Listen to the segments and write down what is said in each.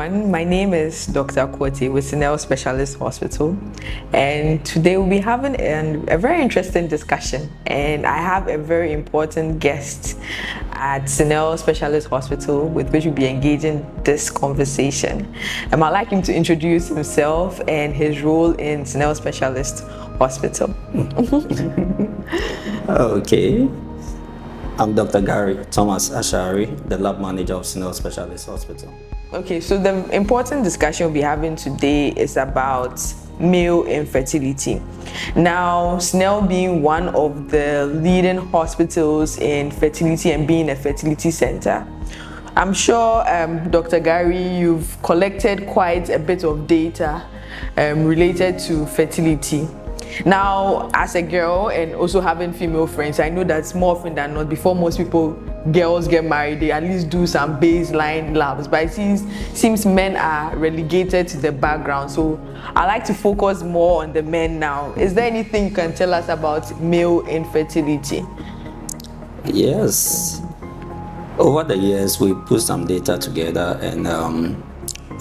everyone. My name is Dr. Kwoti with Sinel Specialist Hospital, and today we'll be having a very interesting discussion. And I have a very important guest at Sinel Specialist Hospital with which we'll be engaging this conversation. I'd like him to introduce himself and his role in Sinel Specialist Hospital. Okay. I'm Dr. Gary Thomas Ashari, the lab manager of Sinel Specialist Hospital. Okay, so the important discussion we'll be having today is about male infertility. Now, Sinel being one of the leading hospitals in fertility and being a fertility center, I'm sure, Dr. Gary, you've collected quite a bit of data related to fertility. Now, as a girl and also having female friends, I know that more often than not, before most girls get married, they at least do some baseline labs. But it seems men are relegated to the background. So I like to focus more on the men now. Is there anything you can tell us about male infertility? Yes. Over the years, we put some data together, and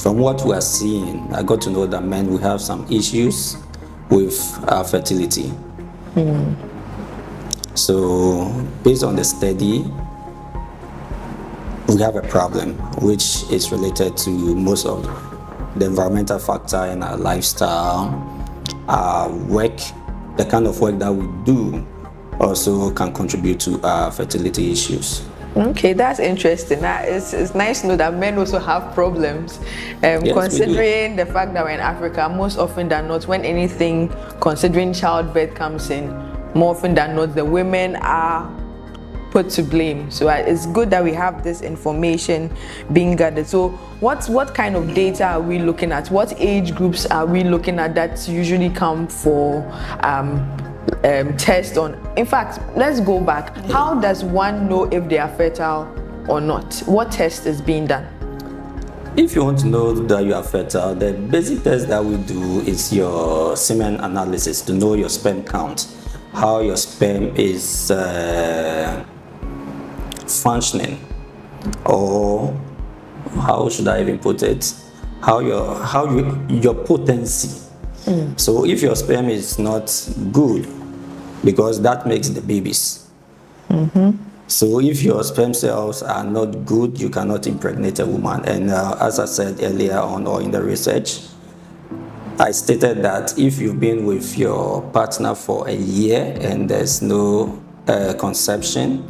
from what we are seeing, I got to know that men will have some issues with fertility. So based on the study, we have a problem which is related to most of the environmental factor in our lifestyle, our work, the kind of work that we do also can contribute to our fertility issues. Okay, that's interesting. It's nice to know that men also have problems. Yes, considering the fact that we're in Africa, most often than not, when anything considering childbirth comes in, more often than not, the women are put to blame. So it's good that we have this information being gathered. So what kind of data are we looking at? What age groups are we looking at that usually come for test on? In fact, let's go back. How does one know if they are fertile or not? What test is being done? If you want to know that you are fertile, the basic test that we do is your semen analysis to know your sperm count, how your sperm is functioning, or how should I even put it? How your potency. So if your sperm is not good, because that makes the babies. So if your sperm cells are not good, you cannot impregnate a woman. And as I said earlier on, or in the research, I stated that if you've been with your partner for a year and there's no conception,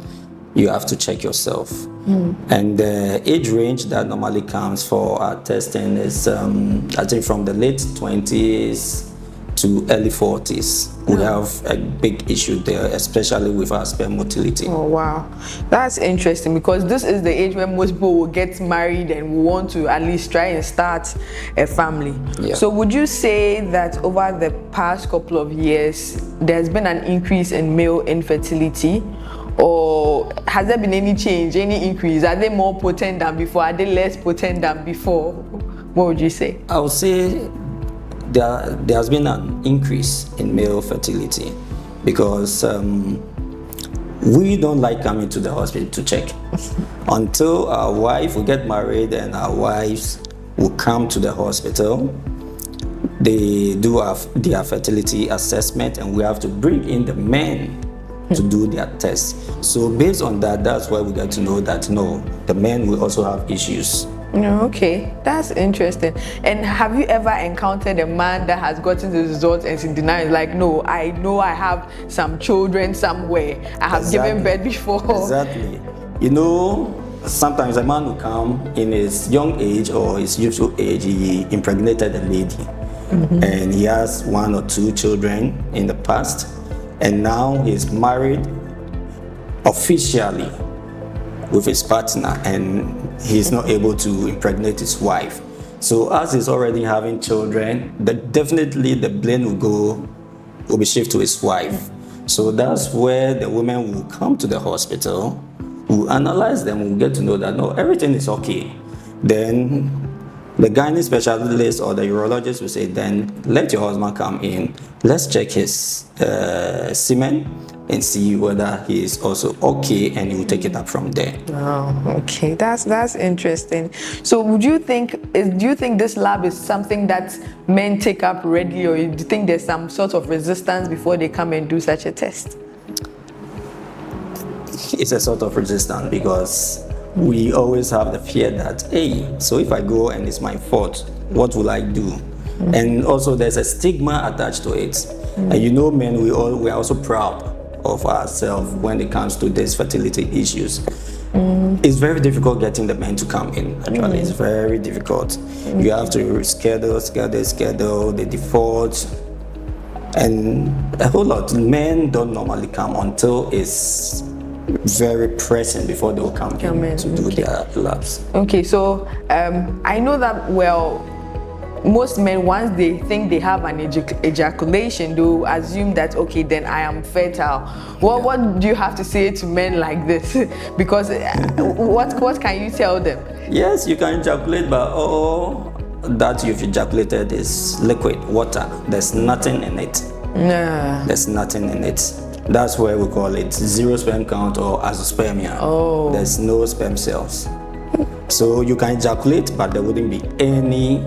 you have to check yourself. And the age range that normally comes for our testing is, I think, from the late 20s to early 40s. We have a big issue there, especially with our sperm motility. Oh wow, that's interesting, because this is the age when most people will get married and will want to at least try and start a family. Yeah. So would you say that over the past couple of years there's been an increase in male infertility, or has there been any change, any increase? Are they more potent than before? Are they less potent than before? What would you say? I would say there has been an increase in male fertility, because we don't like coming to the hospital to check. Until our wife will get married and our wives will come to the hospital, they do their fertility assessment, and we have to bring in the men to do their tests. So based on that, that's why we get to know that no, the men will also have issues. Okay, that's interesting. And have you ever encountered a man that has gotten the results and is in denial, like, no, I know I have some children somewhere, I have given birth before? Exactly. You know, sometimes a man will come in his young age or his youthful age, he impregnated a lady, and he has 1 or 2 children in the past, and now he's married officially with his partner, and he's not able to impregnate his wife. So as he's already having children, definitely the blame will be shifted to his wife. So that's where the women will come to the hospital, we'll analyze them, we'll get to know that no, everything is okay. Then The gynae specialist or the urologist will say, then let your husband come in. Let's check his semen and see whether he is also okay, and he will take it up from there. Oh, okay, that's interesting. So, do you think this lab is something that men take up readily, or do you think there's some sort of resistance before they come and do such a test? It's a sort of resistance because we always have the fear that, hey, so if I go and it's my fault, what will I do? And also there's a stigma attached to it. And you know, men, we are also proud of ourselves when it comes to these fertility issues. It's very difficult getting the men to come in. Actually, it's very difficult. You have to schedule, they default, and a whole lot. Men don't normally come until it's very pressing before they will come in to do their labs. Okay, so I know that, well, most men, once they think they have an ejaculation, they'll assume that, okay, then I am fertile. What do you have to say to men like this? Because what can you tell them? Yes, you can ejaculate, but all that you've ejaculated is liquid water. There's nothing in it. There's nothing in it. That's why we call it zero sperm count or azoospermia. Oh. There's no sperm cells. So you can ejaculate, but there wouldn't be any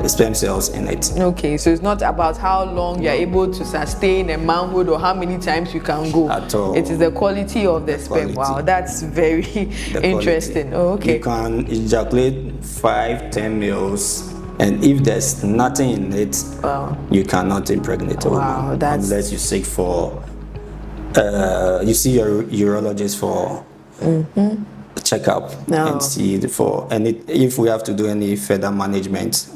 sperm cells in it. Okay, so it's not about how long you're able to sustain a manhood or how many times you can go. At all. It is the quality of the sperm. Wow, that's very interesting. Oh, okay. You can ejaculate 5-10 males, and if there's nothing in it, you cannot impregnate a woman unless you seek for you see your urologist for a checkup and see for any, if we have to do any further management,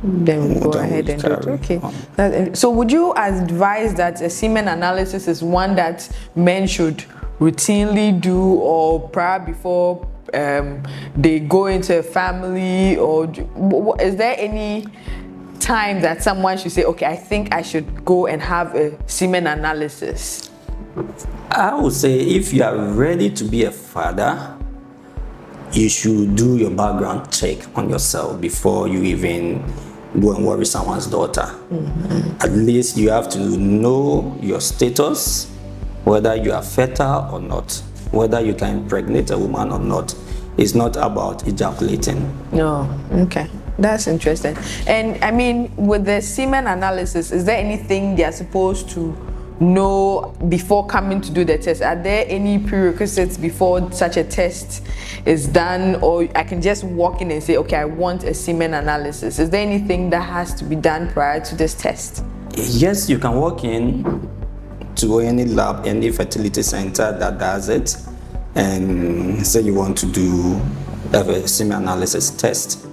then we go ahead and do it. Okay. So would you advise that a semen analysis is one that men should routinely do, or prior before they go into a family, or is there any time that someone should say, okay, I think I should go and have a semen analysis? I would say if you are ready to be a father, you should do your background check on yourself before you even go and worry someone's daughter. At least you have to know your status, whether you are fertile or not, whether you can impregnate a woman or not. It's not about ejaculating. No, okay. That's interesting. And I mean, with the semen analysis, is there anything they are supposed to know before coming to do the test? Are there any prerequisites before such a test is done, or I can just walk in and say, okay, I want a semen analysis? Is there anything that has to be done prior to this test? Yes, you can walk in to any lab, any fertility center that does it, and say you want to do a semen analysis test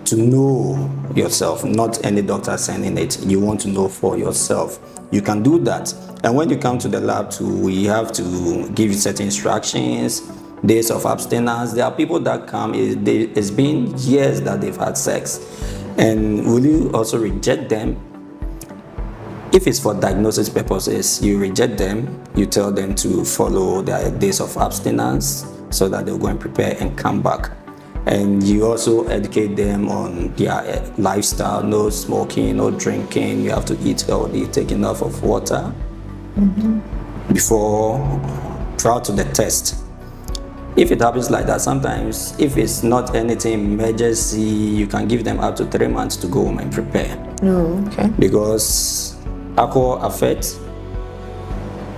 to know yourself, not any doctor sending it. You want to know for yourself. You can do that. And when you come to the lab too, we have to give you certain instructions, days of abstinence. There are people that come, it's been years that they've had sex. And will you also reject them? If it's for diagnosis purposes, you reject them, you tell them to follow their days of abstinence so that they'll go and prepare and come back. And you also educate them on their lifestyle, no smoking, no drinking, you have to eat healthy, take enough of water prior to the test. If it happens like that, sometimes if it's not anything emergency, you can give them up to 3 months to go home and prepare. Oh, okay. Because alcohol affects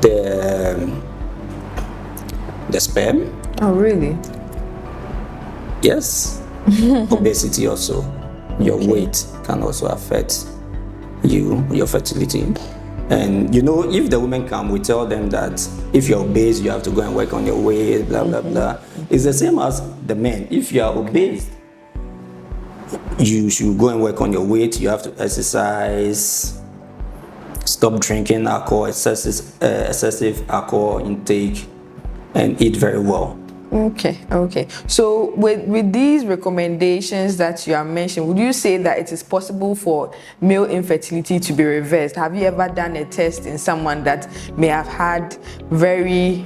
the sperm. Oh, really? Yes. Obesity also. Your weight can also affect your fertility. And you know, if the women come, we tell them that if you're obese, you have to go and work on your weight, blah, blah, blah. It's the same as the men. If you are obese, you should go and work on your weight. You have to exercise, stop drinking alcohol, excessive alcohol intake, and eat very well. Okay. So with these recommendations that you are mentioning, would you say that it is possible for male infertility to be reversed? Have you ever done a test in someone that may have had very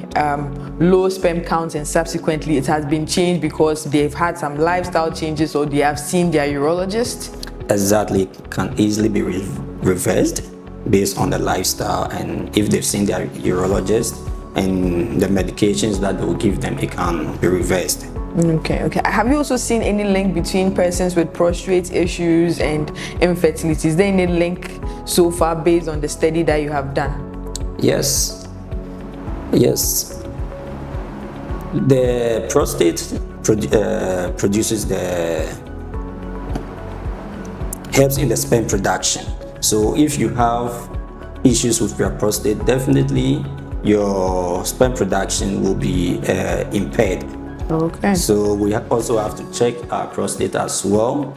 low sperm count and subsequently it has been changed because they've had some lifestyle changes or they have seen their urologist? Exactly, it can easily be reversed based on the lifestyle, and if they've seen their urologist and the medications that they will give them, it can be reversed. Okay. Have you also seen any link between persons with prostate issues and infertility? Is there any link so far based on the study that you have done? Yes. The prostate produces helps in the sperm production. So if you have issues with your prostate, definitely your sperm production will be impaired. Okay. So we also have to check our prostate as well.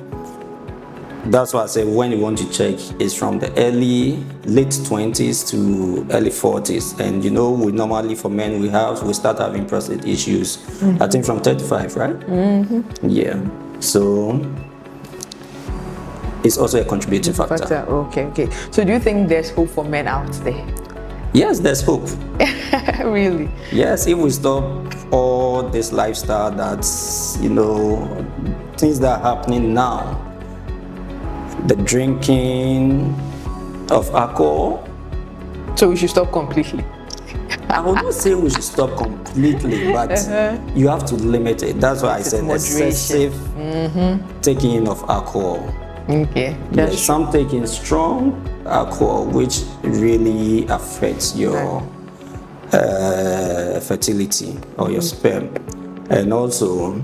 That's why I say when you want to check is from the late 20s to early 40s. And we normally, for men, we start having prostate issues, I think from 35, right? Yeah. So it's also a contributing factor. Okay. So do you think there's hope for men out there? Yes, there's hope. Really? Yes, if we stop all this lifestyle that's, things that are happening now, the drinking of alcohol. So we should stop completely? I would not say we should stop completely, but you have to limit it. That's why I said moderation. Excessive taking of alcohol. Okay. Yes, some taking strong alcohol, which really affects your fertility or your sperm. And also,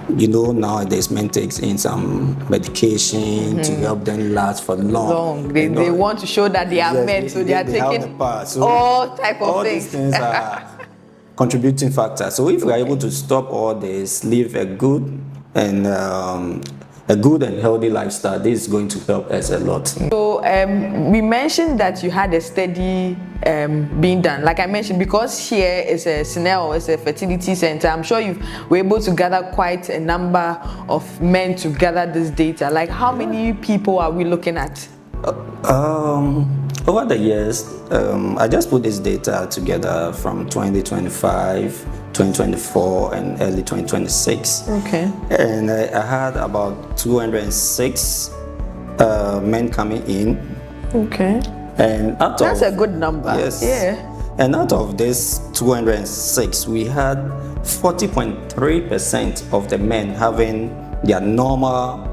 nowadays men takes in some medication to help them last for long. They want to show that they are men, so they are taking all type of all things. These things are contributing factors. So if we are able to stop all this, live a good and healthy lifestyle, this is going to help us a lot. So we mentioned that you had a study being done. Like I mentioned, because here is a SNEL, it's a fertility center, I'm sure you were able to gather quite a number of men to gather this data. Like how many people are we looking at? Over the years, I just put this data together from 2025, 2024, and early 2026. Okay. And I had about 206 men coming in. Okay. And that's a good number. Yes. Yeah. And out of this 206, we had 40.3% of the men having their normal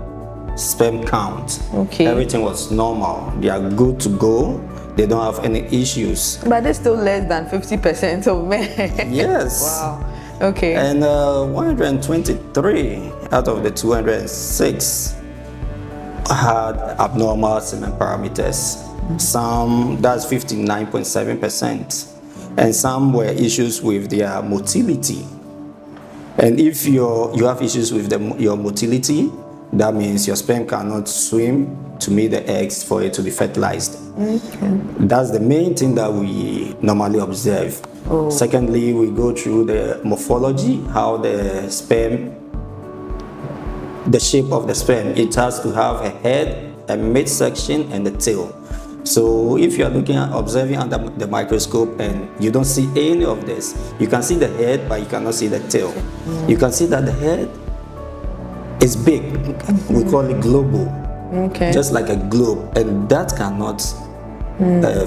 sperm count. Okay. Everything was normal. They are good to go. They don't have any issues. But there's still less than 50% of men. Yes. Wow. Okay. And 123 out of the 206 had abnormal semen parameters. Some, that's 59.7%. And some were issues with their motility. And if you have issues with your motility, that means your sperm cannot swim to meet the eggs for it to be fertilized. Okay. That's the main thing that we normally observe. Oh. Secondly, we go through the morphology, how the sperm, the shape of the sperm. It has to have a head, a midsection, and a tail. So if you are observing under the microscope and you don't see any of this, you can see the head, but you cannot see the tail. You can see that the head is big. We call it global. Okay. Just like a globe, and that cannot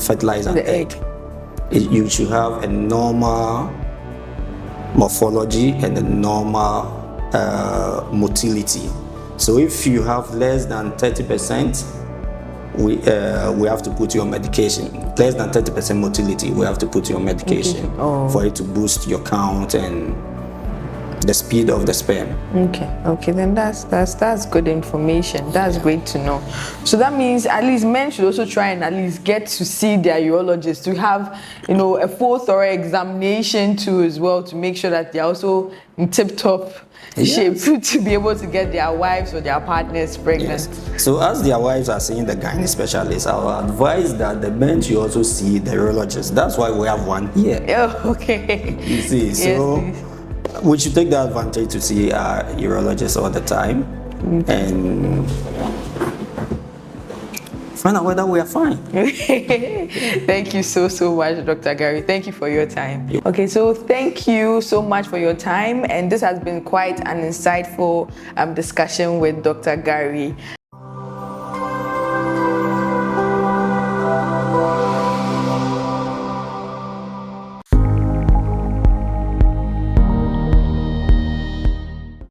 fertilize an egg. You should have a normal morphology and a normal motility. So if you have less than 30%, we have to put you on medication. Less than 30% motility, we have to put you on medication for it to boost your count and the speed of the sperm. Okay, then that's good information. That's great to know. So that means at least men should also try and at least get to see their urologist, to have, a full thorough examination too as well, to make sure that they're also in tip-top shape to be able to get their wives or their partners pregnant. Yes. So as their wives are seeing the gynae specialist, I will advise that the men should also see the urologist. That's why we have one here. Oh, okay. You see, so we should take the advantage to see our urologist all the time and find out whether we are fine. Thank you so much, Dr. Gary. Thank you for your time. Okay, so thank you so much for your time, and this has been quite an insightful discussion with Dr. Gary.